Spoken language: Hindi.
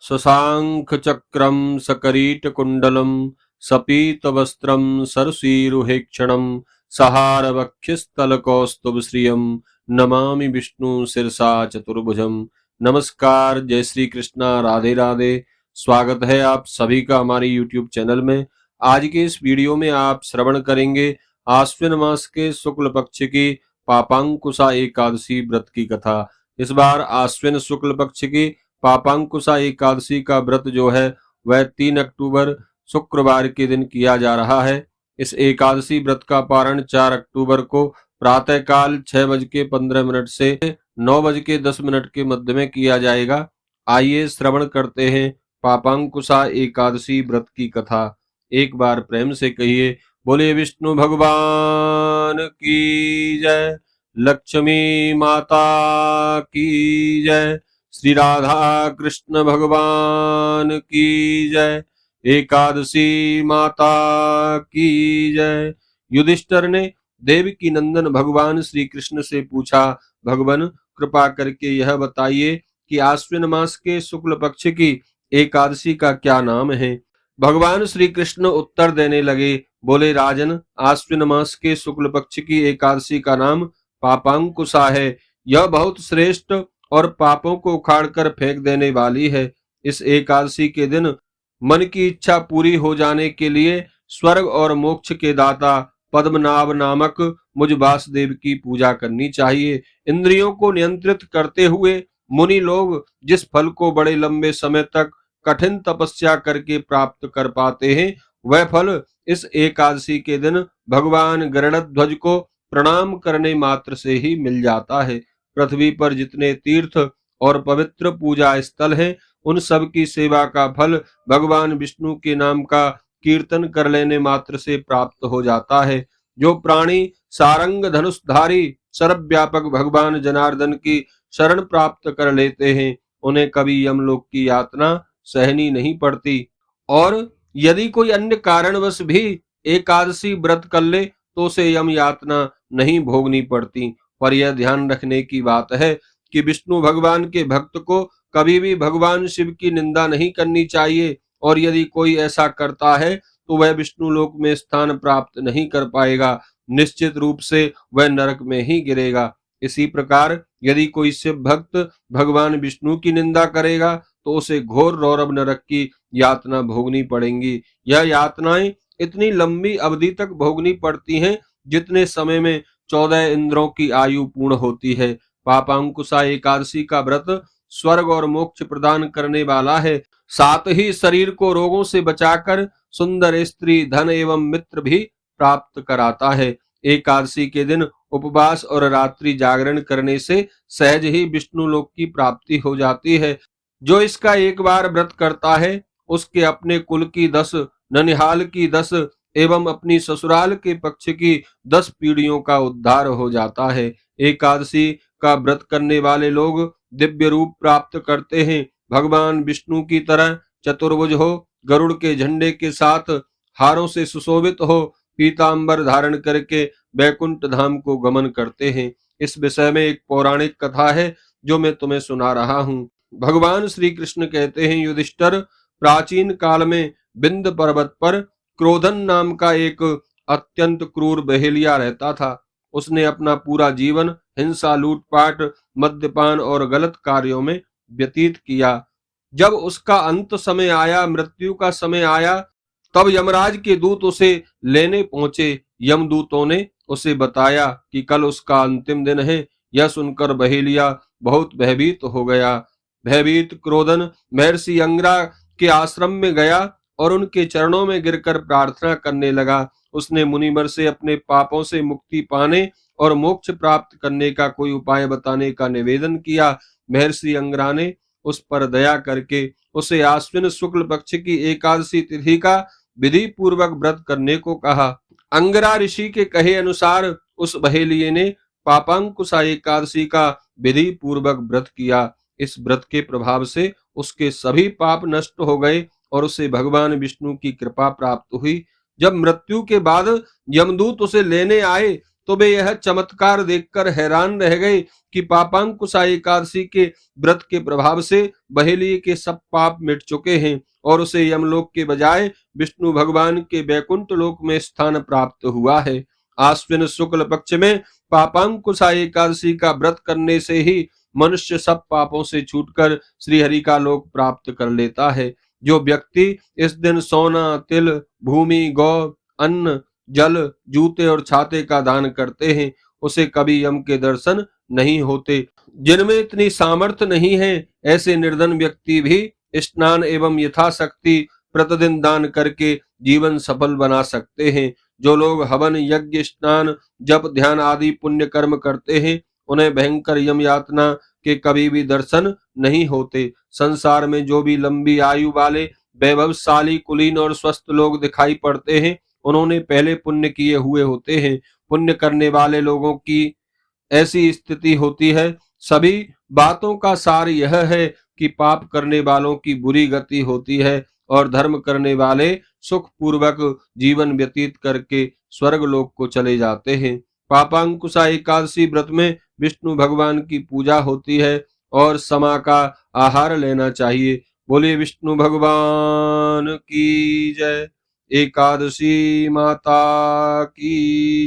शशाङ्खचक्रं सकरीटकुण्डलं सपीतवस्त्रं सरसीरुहेक्षणं सहारवक्षस्थलकौस्तुभश्रियं नमामि विष्णु शिरसा चतुर्भुजं। नमस्कार, जय श्री कृष्णा, राधे राधे। स्वागत है आप सभी का हमारे YouTube चैनल में। आज के इस वीडियो में आप श्रवण करेंगे आश्विन मास के शुक्ल पक्ष की पापांकुशा एकादशी व्रत की कथा। इस बार आश्विन शुक्ल पक्ष की पापांकुशा एकादशी का व्रत जो है वह 3 अक्टूबर शुक्रवार के दिन किया जा रहा है। इस एकादशी व्रत का पारण 4 अक्टूबर को प्रातःकाल 6:15 से 9:10 के मध्य में किया जाएगा। आइए श्रवण करते हैं पापांकुशा एकादशी व्रत की कथा। एक बार प्रेम से कहिए, बोले विष्णु भगवान की जय, लक्ष्मी माता की जय, श्री राधा कृष्ण भगवान की जय, एकादशी माता की जय। युधिष्ठिर ने देवकी नंदन भगवान श्री कृष्ण से पूछा, भगवान कृपा करके यह बताइए कि आश्विन मास के शुक्ल पक्ष की एकादशी का क्या नाम है। भगवान श्री कृष्ण उत्तर देने लगे, बोले राजन, आश्विन मास के शुक्ल पक्ष की एकादशी का नाम पापांकुशा है। यह बहुत श्रेष्ठ और पापों को उखाड़कर फेंक देने वाली है। इस एकादशी के दिन मन की इच्छा पूरी हो जाने के लिए स्वर्ग और मोक्ष के दाता पद्मनाभ नामक मुझ वासुदेव की पूजा करनी चाहिए। इंद्रियों को नियंत्रित करते हुए मुनि लोग जिस फल को बड़े लंबे समय तक कठिन तपस्या करके प्राप्त कर पाते हैं, वह फल इस एकादशी के दिन भगवान गरुड़ध्वज को प्रणाम करने मात्र से ही मिल जाता है। पृथ्वी पर जितने तीर्थ और पवित्र पूजा स्थल हैं, उन सब की सेवा का फल भगवान विष्णु के नाम का कीर्तन कर लेने मात्र से प्राप्त हो जाता है। जो प्राणी सारंग धनुषधारी सर्वव्यापक भगवान जनार्दन की शरण प्राप्त कर लेते हैं, उन्हें कभी यमलोक की यातना सहनी नहीं पड़ती। और यदि कोई अन्य कारणवश भी एकादशी व्रत कर ले तो उसे यम यातना नहीं भोगनी पड़ती। पर यह ध्यान रखने की बात है कि विष्णु भगवान के भक्त को कभी भी भगवान शिव की निंदा नहीं करनी चाहिए, और यदि कोई ऐसा करता है तो वह विष्णु लोक में स्थान प्राप्त नहीं कर पाएगा। निश्चित रूप से वह नरक में ही गिरेगा। इसी प्रकार यदि कोई शिव भक्त भगवान विष्णु की निंदा करेगा तो उसे घोर रौरव नरक की यातना भोगनी पड़ेंगी। यह यातनाएं इतनी लंबी अवधि तक भोगनी पड़ती हैं जितने समय में 14 इंद्रों की आयु पूर्ण होती है। पापांकुशा एकादशी का व्रत स्वर्ग और मोक्ष प्रदान करने वाला है, साथ ही शरीर को रोगों से बचाकर सुंदर स्त्री, धन एवं मित्र भी प्राप्त कराता है। एकादशी के दिन उपवास और रात्रि जागरण करने से सहज ही विष्णु लोक की प्राप्ति हो जाती है। जो इसका एक बार व्रत करता है, उसके अपने कुल की 10, ननिहाल की 10 एवं अपनी ससुराल के पक्ष की 10 पीढ़ियों का उद्धार हो जाता है। एकादशी का व्रत करने वाले लोग दिव्य रूप प्राप्त करते हैं। भगवान विष्णु की तरह चतुर्भुज हो, गरुड़ के झंडे के साथ हारों से सुशोभित हो, पीतांबर धारण करके बैकुंठ धाम को गमन करते हैं। इस विषय में एक पौराणिक कथा है जो मैं तुम्हें सुना रहा हूँ। भगवान श्री कृष्ण कहते हैं, युधिष्ठिर, प्राचीन काल में बिंद पर्वत पर क्रोधन नाम का एक अत्यंत क्रूर बहेलिया रहता था। उसने अपना पूरा जीवन हिंसा, लूटपाट, मद्यपान और गलत कार्यों में व्यतीत किया। जब उसका अंत समय आया, मृत्यु का समय आया, तब यमराज के दूत उसे लेने पहुंचे। यमदूतों ने उसे बताया कि कल उसका अंतिम दिन है। यह सुनकर बहेलिया बहुत भयभीत हो गया। भयभीत क्रोधन महर्षि अंगिरा के आश्रम में गया और उनके चरणों में गिरकर प्रार्थना करने लगा। उसने मुनिवर से अपने पापों से मुक्ति पाने और मोक्ष प्राप्त करने का कोई उपाय बताने का निवेदन किया। महर्षि अंगिरा ने उस पर दया करके उसे आश्विन शुक्ल पक्ष की एकादशी तिथि का विधि पूर्वक व्रत करने को कहा। अंगिरा ऋषि के कहे अनुसार उस बहेलिये ने पापांकुशा एकादशी का विधि पूर्वक व्रत किया। इस व्रत के प्रभाव से उसके सभी पाप नष्ट हो गए और उसे भगवान विष्णु की कृपा प्राप्त हुई। जब मृत्यु के बाद यमदूत उसे लेने आए तो वे यह चमत्कार देखकर हैरान रह गए कि पापांकुशा एकादशी के व्रत के प्रभाव से बहेलिये के सब पाप मिट चुके हैं और उसे यमलोक के बजाय विष्णु भगवान के वैकुंठ लोक में स्थान प्राप्त हुआ है। आश्विन शुक्ल पक्ष में पापांकुशा एकादशी का व्रत करने से ही मनुष्य सब पापों से छूटकर श्रीहरि का लोक प्राप्त कर लेता है। जो व्यक्ति इस दिन सोना, तिल, भूमि, गौ, अन्न, जल, जूते और छाते का दान करते हैं, उसे कभी यम के दर्शन नहीं होते। जिनमें इतनी सामर्थ्य नहीं है, ऐसे निर्धन व्यक्ति भी स्नान एवं यथाशक्ति प्रतिदिन दान करके जीवन सफल बना सकते हैं। जो लोग हवन, यज्ञ, स्नान, जप, ध्यान आदि पुण्य कर्म करते हैं, उन्हें भयंकर यम यातना के कभी भी दर्शन नहीं होते। संसार में जो भी लंबी आयु वाले वैभवशाली, कुलीन और स्वस्थ लोग दिखाई पड़ते हैं, उन्होंने पहले पुण्य किए हुए होते हैं। पुण्य करने वाले लोगों की ऐसी स्थिति होती है। सभी बातों का सार यह है कि पाप करने वालों की बुरी गति होती है और धर्म करने वाले सुख पूर्वक जीवन व्यतीत करके स्वर्ग लोक को चले जाते हैं। पापांकुशा एकादशी व्रत में विष्णु भगवान की पूजा होती है और समा का आहार लेना चाहिए। बोले विष्णु भगवान की जय। एकादशी माता की जय।